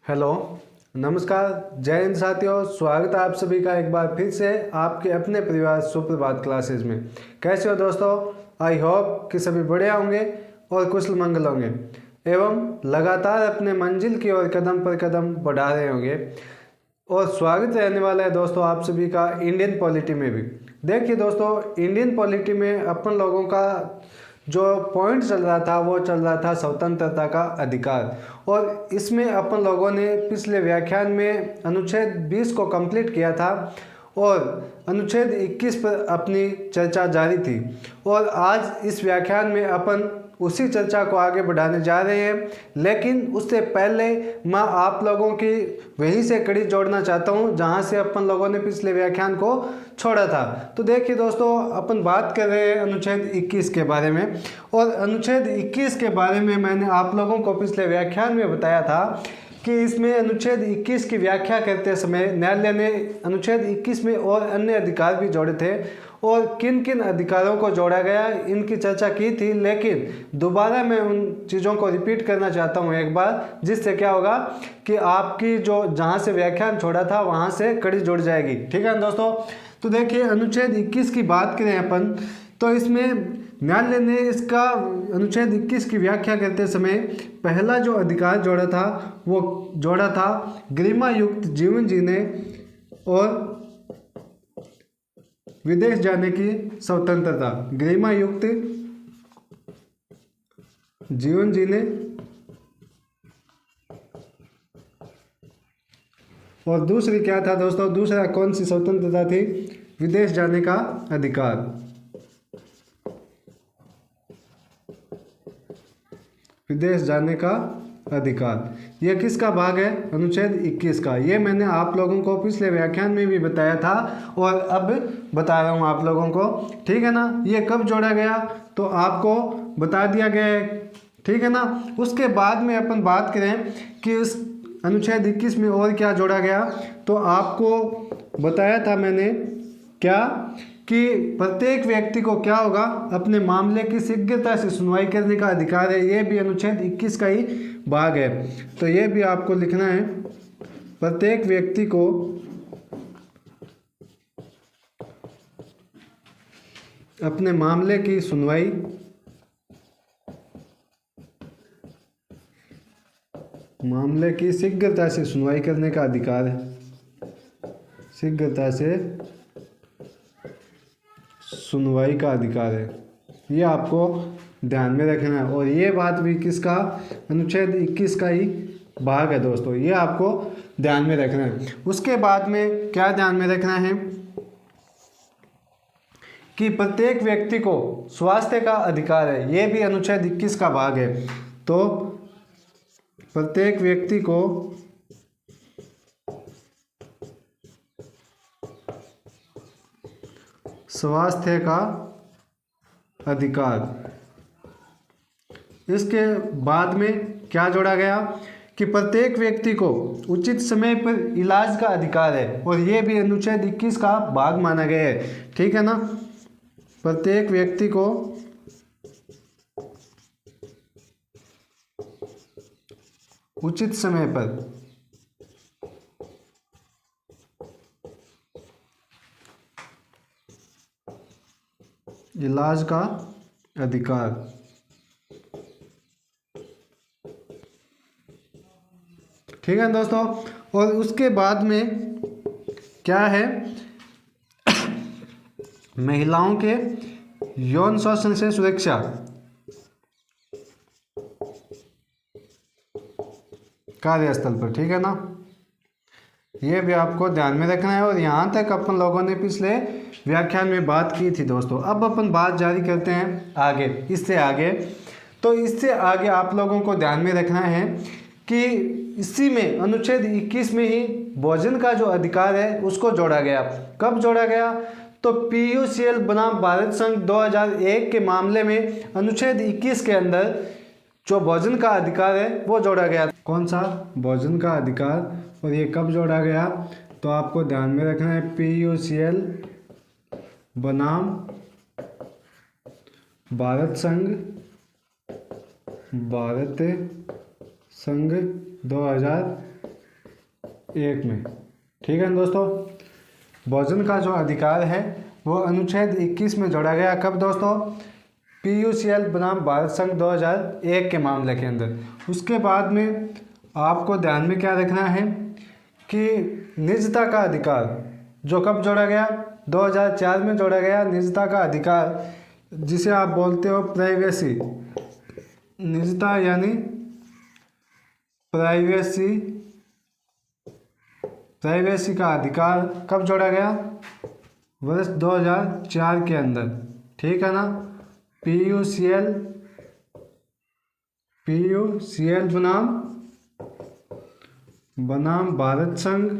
Hello, नमस्कार, जय हिंद साथियों। स्वागत है आप सभी का एक बार फिर से आपके अपने परिवार सुप्रभात क्लासेस में। कैसे हो दोस्तों? आई होप कि सभी बढ़िया होंगे और कुशल मंगल होंगे एवं लगातार अपने मंजिल की ओर कदम पर कदम बढ़ा रहे होंगे। और स्वागत रहने वाला है दोस्तों आप सभी का इंडियन पॉलिटी में भी। देखिए दोस्तों, इंडियन पॉलिटी में अपन लोगों का जो पॉइंट चल रहा था वो चल रहा था स्वतंत्रता का अधिकार। और इसमें अपन लोगों ने पिछले व्याख्यान में अनुच्छेद 20 को कंप्लीट किया था और अनुच्छेद 21 पर अपनी चर्चा जारी थी। और आज इस व्याख्यान में अपन उसी चर्चा को आगे बढ़ाने जा रहे हैं, लेकिन उससे पहले मैं आप लोगों की वहीं से कड़ी जोड़ना चाहता हूं जहां से अपन लोगों ने पिछले व्याख्यान को छोड़ा था। तो देखिए दोस्तों, अपन बात कर रहे हैं अनुच्छेद 21 के बारे में। और अनुच्छेद 21 के बारे में मैंने आप लोगों को पिछले व्याख्यान में बताया था कि इसमें अनुच्छेद 21 की व्याख्या करते समय न्यायालय ने अनुच्छेद 21 में और अन्य अधिकार भी जोड़े थे और किन किन अधिकारों को जोड़ा गया इनकी चर्चा की थी। लेकिन दोबारा मैं उन चीज़ों को रिपीट करना चाहता हूँ एक बार, जिससे क्या होगा कि आपकी जो जहाँ से व्याख्यान छोड़ा था वहाँ से कड़ी जुड़ जाएगी। ठीक है दोस्तों? तो देखिए, अनुच्छेद 21 की बात करें अपन, तो इसमें न्यायालय ने इसका अनुच्छेद 21 की व्याख्या करते समय पहला जो अधिकार जोड़ा था वो जोड़ा था गरिमा युक्त जीवन जीने और विदेश जाने की स्वतंत्रता। गरिमा युक्त जीवन जीने और दूसरी क्या था दोस्तों? दूसरा कौन सी स्वतंत्रता थी? विदेश जाने का अधिकार। विदेश जाने का अधिकार यह किसका भाग है? अनुच्छेद 21 का। ये मैंने आप लोगों को पिछले व्याख्यान में भी बताया था और अब बता रहा हूँ आप लोगों को। ठीक है ना? ये कब जोड़ा गया तो आपको बता दिया गया है। ठीक है ना? उसके बाद में अपन बात करें कि उस अनुच्छेद 21 में और क्या जोड़ा गया, तो आपको बताया था मैंने क्या कि प्रत्येक व्यक्ति को क्या होगा, अपने मामले की शीघ्रता से सुनवाई करने का अधिकार है। ये भी अनुच्छेद 21 का ही भाग है, तो ये भी आपको लिखना है। प्रत्येक व्यक्ति को अपने मामले की सुनवाई शीघ्रता से सुनवाई करने का अधिकार है। शीघ्रता से सुनवाई का अधिकार है, ये आपको ध्यान में रखना है। और ये बात भी किसका? अनुच्छेद 21 का ही भाग है दोस्तों, ये आपको ध्यान में रखना है। उसके बाद में क्या ध्यान में रखना है कि प्रत्येक व्यक्ति को स्वास्थ्य का अधिकार है। ये भी अनुच्छेद 21 का भाग है। तो प्रत्येक व्यक्ति को स्वास्थ्य का अधिकार। इसके बाद में क्या जोड़ा गया कि प्रत्येक व्यक्ति को उचित समय पर इलाज का अधिकार है, और ये भी अनुच्छेद 21 का भाग माना गया है। ठीक है ना? प्रत्येक व्यक्ति को उचित समय पर इलाज का अधिकार। ठीक है दोस्तों? और उसके बाद में क्या है? महिलाओं के यौन शोषण से सुरक्षा। कार्यस्थल पर। ठीक है ना? ये भी आपको ध्यान में रखना है। और यहाँ तक अपन लोगों ने पिछले व्याख्यान में बात की थी दोस्तों। अब अपन बात जारी करते हैं आगे, इससे आगे। तो इससे आगे आप लोगों को ध्यान में रखना है कि इसी में अनुच्छेद 21 में ही भोजन का जो अधिकार है उसको जोड़ा गया। कब जोड़ा गया? तो PUCL बनाम भारत संघ 2001 के मामले में अनुच्छेद 21 के अंदर जो भोजन का अधिकार है वो जोड़ा गया। कौन सा? भोजन का अधिकार। और ये कब जोड़ा गया? तो आपको ध्यान में रखना है PUCL बनाम भारत संघ 2001 1 में। ठीक है दोस्तों, भोजन का जो अधिकार है वो अनुच्छेद 21 में जोड़ा गया। कब दोस्तों? PUCL बनाम भारत संघ 2001 के मामले के अंदर। उसके बाद में आपको ध्यान में क्या रखना है कि निजता का अधिकार जो कब जोड़ा गया? 2004 में जोड़ा गया। निजता का अधिकार जिसे आप बोलते हो प्राइवेसी, निजता यानी प्राइवेसी का अधिकार कब जोड़ा गया? वर्ष 2004 के अंदर। ठीक है ना? PUCL बनाम भारत संघ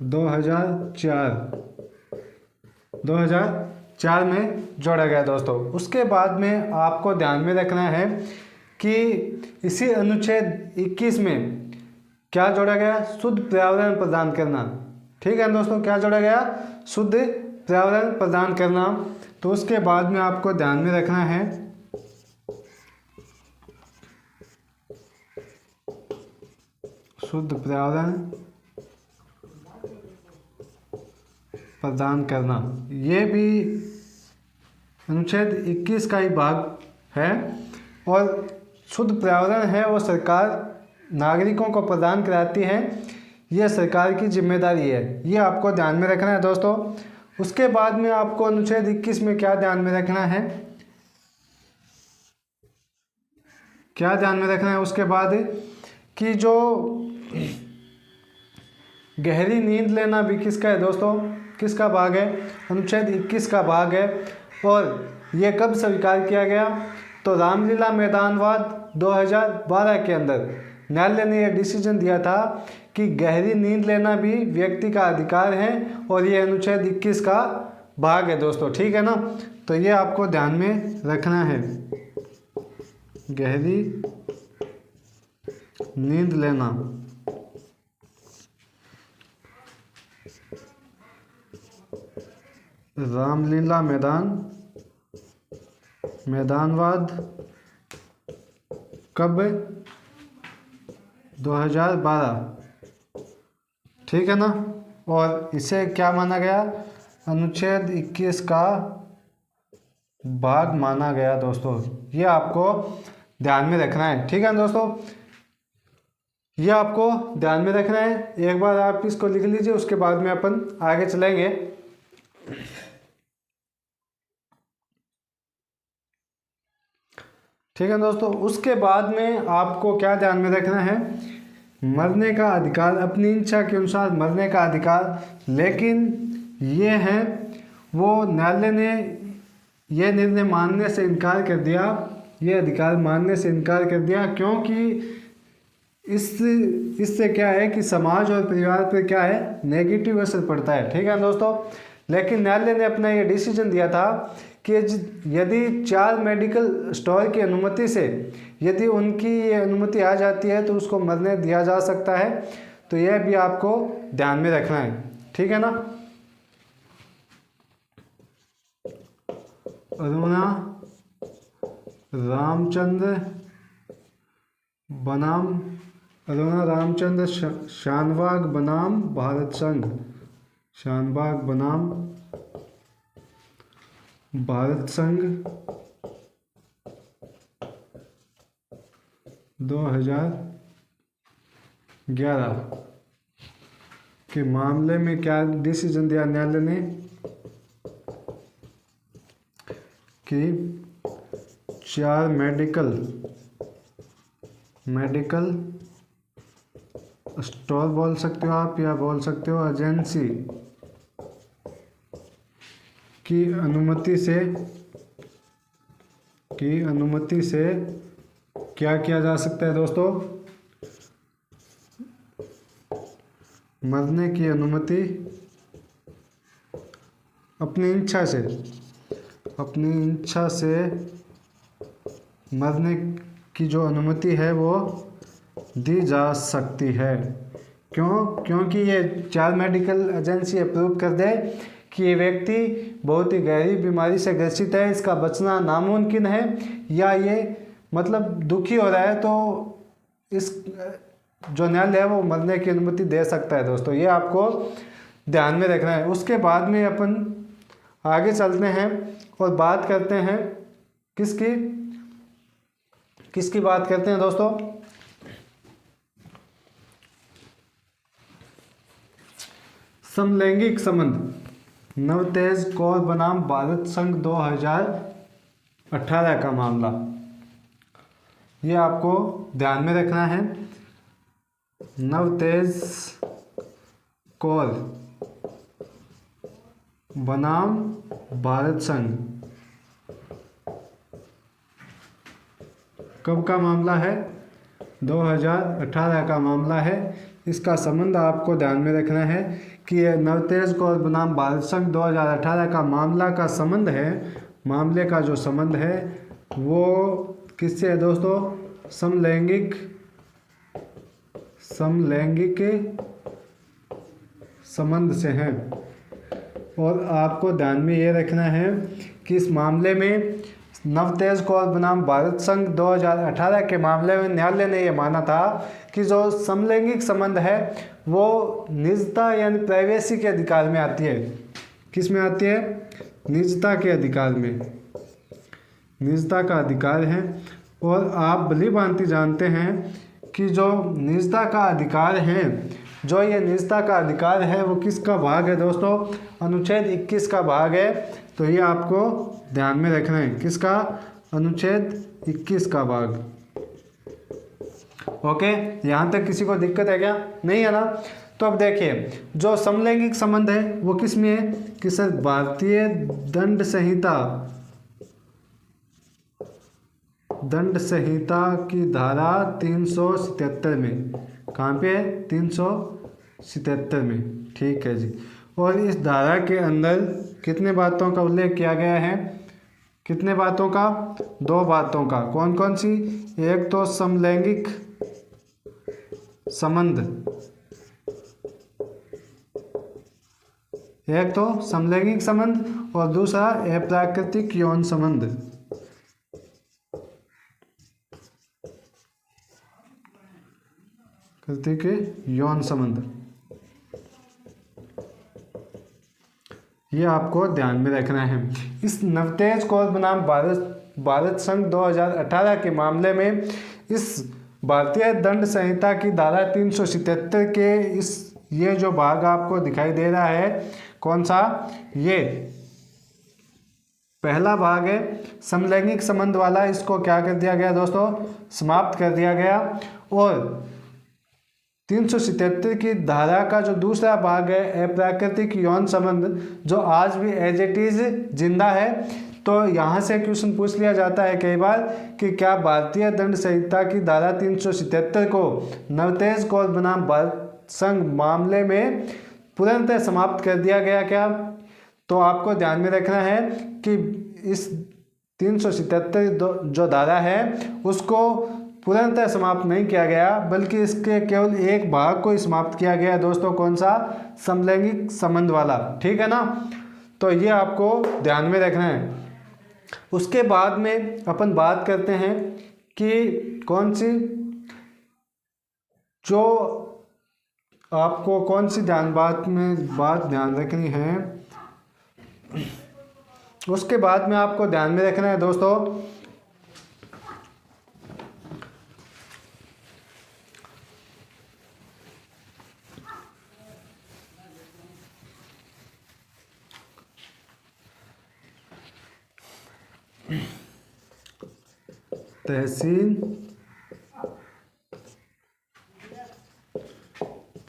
2004 में जोड़ा गया दोस्तों। उसके बाद में आपको ध्यान में रखना है कि इसी अनुच्छेद 21 में क्या जोड़ा गया? शुद्ध पर्यावरण प्रदान करना। ठीक है दोस्तों, क्या जोड़ा गया? शुद्ध पर्यावरण प्रदान करना। तो उसके बाद में आपको ध्यान में रखना है शुद्ध पर्यावरण प्रदान करना, ये भी अनुच्छेद 21 का ही भाग है। और शुद्ध पर्यावरण है वो सरकार नागरिकों को प्रदान कराती है, ये सरकार की जिम्मेदारी है। ये आपको ध्यान में रखना है दोस्तों। उसके बाद में आपको अनुच्छेद 21 में क्या ध्यान में रखना है? क्या ध्यान में रखना है उसके बाद कि जो गहरी नींद लेना भी किसका है दोस्तों? किसका भाग है? अनुच्छेद 21 का भाग है। और ये कब स्वीकार किया गया? तो रामलीला मैदानवाद 2012 के अंदर न्यायालय ने यह डिसीजन दिया था कि गहरी नींद लेना भी व्यक्ति का अधिकार है और ये अनुच्छेद 21 का भाग है दोस्तों। ठीक है ना? तो ये आपको ध्यान में रखना है, गहरी नींद लेना। रामलीला मैदानवाद कब? 2012। ठीक है ना? और इसे क्या माना गया? अनुच्छेद 21 का भाग माना गया दोस्तों। ये आपको ध्यान में रखना है। ठीक है दोस्तों, ये आपको ध्यान में रखना है। एक बार आप इसको लिख लीजिए, उसके बाद में अपन आगे चलेंगे। ठीक है दोस्तों, उसके बाद में आपको क्या ध्यान में रखना है? मरने का अधिकार, अपनी इच्छा के अनुसार मरने का अधिकार। लेकिन ये है वो न्यायालय ने यह निर्णय मानने से इनकार कर दिया, ये अधिकार मानने से इनकार कर दिया, क्योंकि इससे क्या है कि समाज और परिवार पर क्या है? नेगेटिव असर पड़ता है। ठीक है दोस्तों, लेकिन न्यायालय ने अपना ये डिसीजन दिया था कि यदि 4 मेडिकल स्टोर की अनुमति से यदि उनकी ये अनुमति आ जाती है तो उसको मरने दिया जा सकता है। तो यह भी आपको ध्यान में रखना है। ठीक है ना? अरुणा रामचंद्र शानबाग बनाम भारत संघ, शानबाग बनाम भारत संघ 2011 के मामले में क्या डिसीजन दिया न्यायालय ने कि 4 मेडिकल स्टोर बोल सकते हो आप या बोल सकते हो एजेंसी की अनुमति से क्या किया जा सकता है दोस्तों? मरने की अनुमति अपनी इच्छा से मरने की जो अनुमति है वो दी जा सकती है। क्योंकि ये 4 मेडिकल एजेंसी अप्रूव कर दे कि ये व्यक्ति बहुत ही गहरी बीमारी से ग्रसित है, इसका बचना नामुमकिन है, या ये मतलब दुखी हो रहा है तो इस जो न्यायालय है वो मरने की अनुमति दे सकता है दोस्तों, ये आपको ध्यान में रखना है। उसके बाद में अपन आगे चलते हैं और बात करते हैं किसकी किसकी बात करते हैं दोस्तों, समलैंगिक संबंध। नवतेज कौर बनाम भारत संघ 2018 का मामला, ये आपको ध्यान में रखना है। नवतेज कौर बनाम भारत संघ कब का मामला है? 2018 का मामला है। इसका संबंध आपको ध्यान में रखना है कि यह नवतेज कौर बनाम भारत संघ 2018 का मामला का संबंध है, मामले का जो संबंध है वो किससे है दोस्तों? समलैंगिक संबंध से है। और आपको ध्यान में ये रखना है कि इस मामले में नवतेज कौर बनाम भारत संघ 2018 के मामले में न्यायालय ने यह माना था कि जो समलैंगिक संबंध है वो निजता यानी प्राइवेसी के अधिकार में आती है। किस में आती है? निजता के अधिकार में, निजता का अधिकार है। और आप भली भांति जानते हैं कि जो निजता का अधिकार है, जो ये निजता का अधिकार है वो किसका भाग है दोस्तों? अनुच्छेद 21 का भाग है। तो ये आपको ध्यान में रखना है, किसका? अनुच्छेद 21 का भाग। ओके, यहाँ तक किसी को दिक्कत है क्या? नहीं है ना? तो अब देखिए, जो समलैंगिक संबंध है वो किस में है कि सर भारतीय दंड संहिता की धारा 377 में। कहाँ पे है? 377 में। ठीक है जी। और इस धारा के अंदर कितने बातों का उल्लेख किया गया है? कितने बातों का? 2 बातों का। कौन कौन सी? एक तो समलैंगिक संबंध, एक तो समलैंगिक संबंध और दूसरा अप्राकृतिक यौन संबंध। प्राकृतिक यौन संबंध, ये आपको ध्यान में रखना है। इस नवतेज कौर बनाम भारत संघ 2018 के मामले में इस भारतीय दंड संहिता की धारा 377 के ये जो भाग आपको दिखाई दे रहा है, कौन सा? ये पहला भाग है समलैंगिक संबंध वाला। इसको क्या कर दिया गया दोस्तों? समाप्त कर दिया गया। और 377 की धारा का जो दूसरा भाग है अप्राकृतिक यौन संबंध, जो आज भी एज इट इज जिंदा है। तो यहाँ से क्वेश्चन पूछ लिया जाता है कई बार कि क्या भारतीय दंड संहिता की धारा 377 को नवतेज कौर बनाम भारत संघ मामले में पूर्णतः समाप्त कर दिया गया क्या? तो आपको ध्यान में रखना है कि इस 377 जो धारा है उसको पूर्णतः समाप्त नहीं किया गया, बल्कि इसके केवल एक भाग को समाप्त किया गया दोस्तों। कौन सा? समलैंगिक संबंध वाला। ठीक है ना? तो ये आपको ध्यान में रखना है। उसके बाद में अपन बात करते हैं कि कौन सी, जो आपको कौन सी बात ध्यान रखनी है। उसके बाद में आपको ध्यान में रखना है दोस्तों तहसील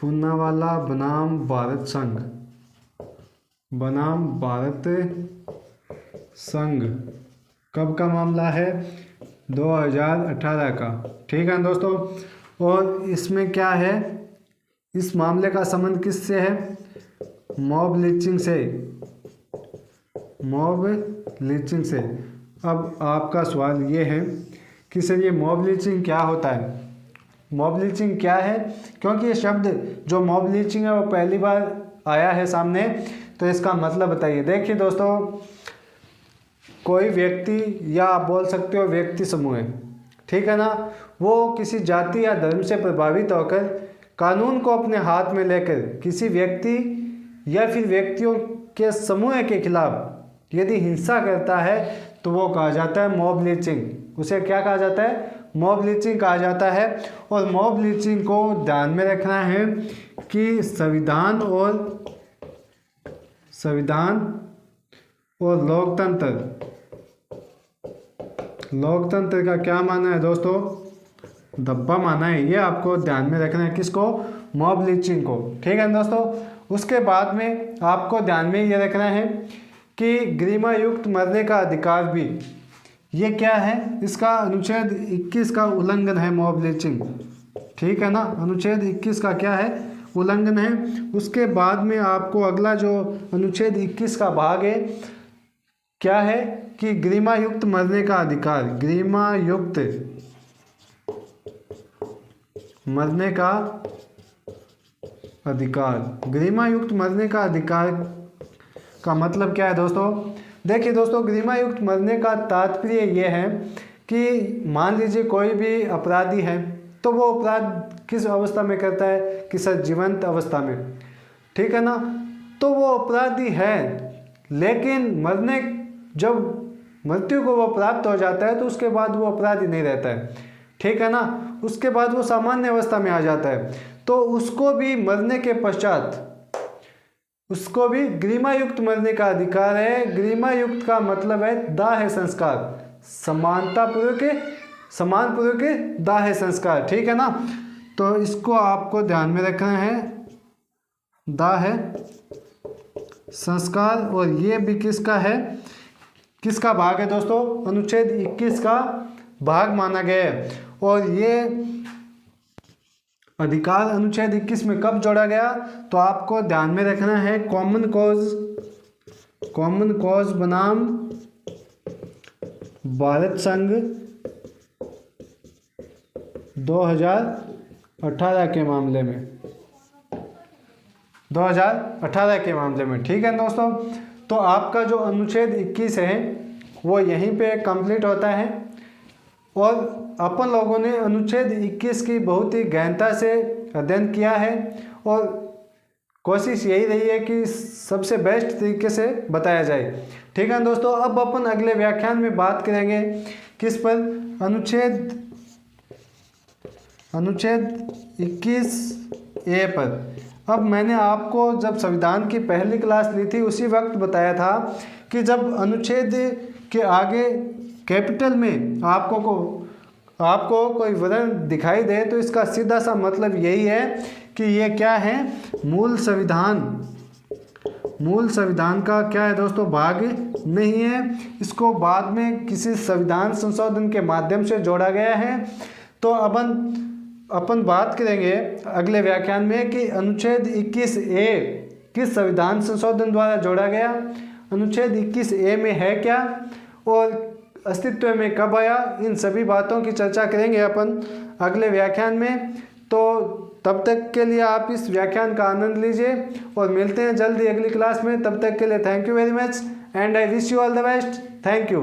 पूनावाला बनाम भारत संघ कब का मामला है? 2018 का। ठीक है दोस्तों। और इसमें क्या है? इस मामले का संबंध किससे है? मॉब लिंचिंग से। अब आपका सवाल ये है कि सर ये मॉब लिंचिंग क्या होता है? मॉब लिंचिंग क्या है? क्योंकि ये शब्द जो मॉब लिंचिंग है वो पहली बार आया है सामने, तो इसका मतलब बताइए। देखिए दोस्तों, कोई व्यक्ति या आप बोल सकते हो व्यक्ति समूह है, ठीक है ना, वो किसी जाति या धर्म से प्रभावित होकर कानून को अपने हाथ में लेकर किसी व्यक्ति या फिर व्यक्तियों के समूह के खिलाफ यदि हिंसा करता है तो वो कहा जाता है मॉब लिंचिंग। उसे क्या कहा जाता है? मॉब लिंचिंग कहा जाता है। और मॉब लिंचिंग को ध्यान में रखना है कि संविधान और लोकतंत्र का क्या माना है दोस्तों? धब्बा माना है। ये आपको ध्यान में रखना है, किसको? मॉब लिंचिंग को। ठीक है दोस्तों। उसके बाद में आपको ध्यान में ये रखना है कि गरिमायुक्त मरने का अधिकार भी, ये क्या है? इसका अनुच्छेद 21 का उल्लंघन है मॉब लिंचिंग। ठीक है ना, अनुच्छेद 21 का क्या है? उल्लंघन है। उसके बाद में आपको अगला जो अनुच्छेद 21 का भाग है क्या है कि गरिमायुक्त मरने का अधिकार, गरिमायुक्त मरने का अधिकार, गरिमायुक्त मरने का अधिकार का मतलब क्या है दोस्तों? देखिए दोस्तों, गरिमायुक्त मरने का तात्पर्य ये है कि मान लीजिए कोई भी अपराधी है तो वो अपराध किस अवस्था में करता है? कि सर जीवंत अवस्था में। ठीक है ना, तो वो अपराधी है, लेकिन जब मृत्यु को वो प्राप्त हो जाता है तो उसके बाद वो अपराधी नहीं रहता है। ठीक है ना, उसके बाद वो सामान्य अवस्था में आ जाता है, तो उसको भी मरने के पश्चात उसको भी गरिमायुक्त मरने का अधिकार है। गरिमायुक्त का मतलब है दाह संस्कार, समानपूर्वक दाह संस्कार। ठीक है ना, तो इसको आपको ध्यान में रखना है, दाह संस्कार। और ये भी किसका है? किसका भाग है दोस्तों? अनुच्छेद 21 का भाग माना गया है। और ये अधिकार अनुच्छेद 21 में कब जोड़ा गया? तो आपको ध्यान में रखना है कॉमन कॉज बनाम भारत संघ 2018 के मामले में, 2018 के मामले में। ठीक है दोस्तों, तो आपका जो अनुच्छेद 21 है वो यहीं पे कंप्लीट होता है। और अपन लोगों ने अनुच्छेद 21 की बहुत ही गहनता से अध्ययन किया है और कोशिश यही रही है कि सबसे बेस्ट तरीके से बताया जाए। ठीक है दोस्तों, अब अपन अगले व्याख्यान में बात करेंगे किस पर? अनुच्छेद 21A पर। अब मैंने आपको जब संविधान की पहली क्लास ली थी उसी वक्त बताया था कि जब अनुच्छेद के आगे कैपिटल में आपको कोई वर्ण दिखाई दे तो इसका सीधा सा मतलब यही है कि ये क्या है? मूल संविधान का क्या है दोस्तों? भाग नहीं है। इसको बाद में किसी संविधान संशोधन के माध्यम से जोड़ा गया है। तो अपन बात करेंगे अगले व्याख्यान में कि अनुच्छेद 21A किस संविधान संशोधन द्वारा जोड़ा गया, अनुच्छेद 21A में है क्या और अस्तित्व में कब आया। इन सभी बातों की चर्चा करेंगे अपन अगले व्याख्यान में। तो तब तक के लिए आप इस व्याख्यान का आनंद लीजिए और मिलते हैं जल्दी अगली क्लास में। तब तक के लिए thank you very much and I wish you all the best. Thank you.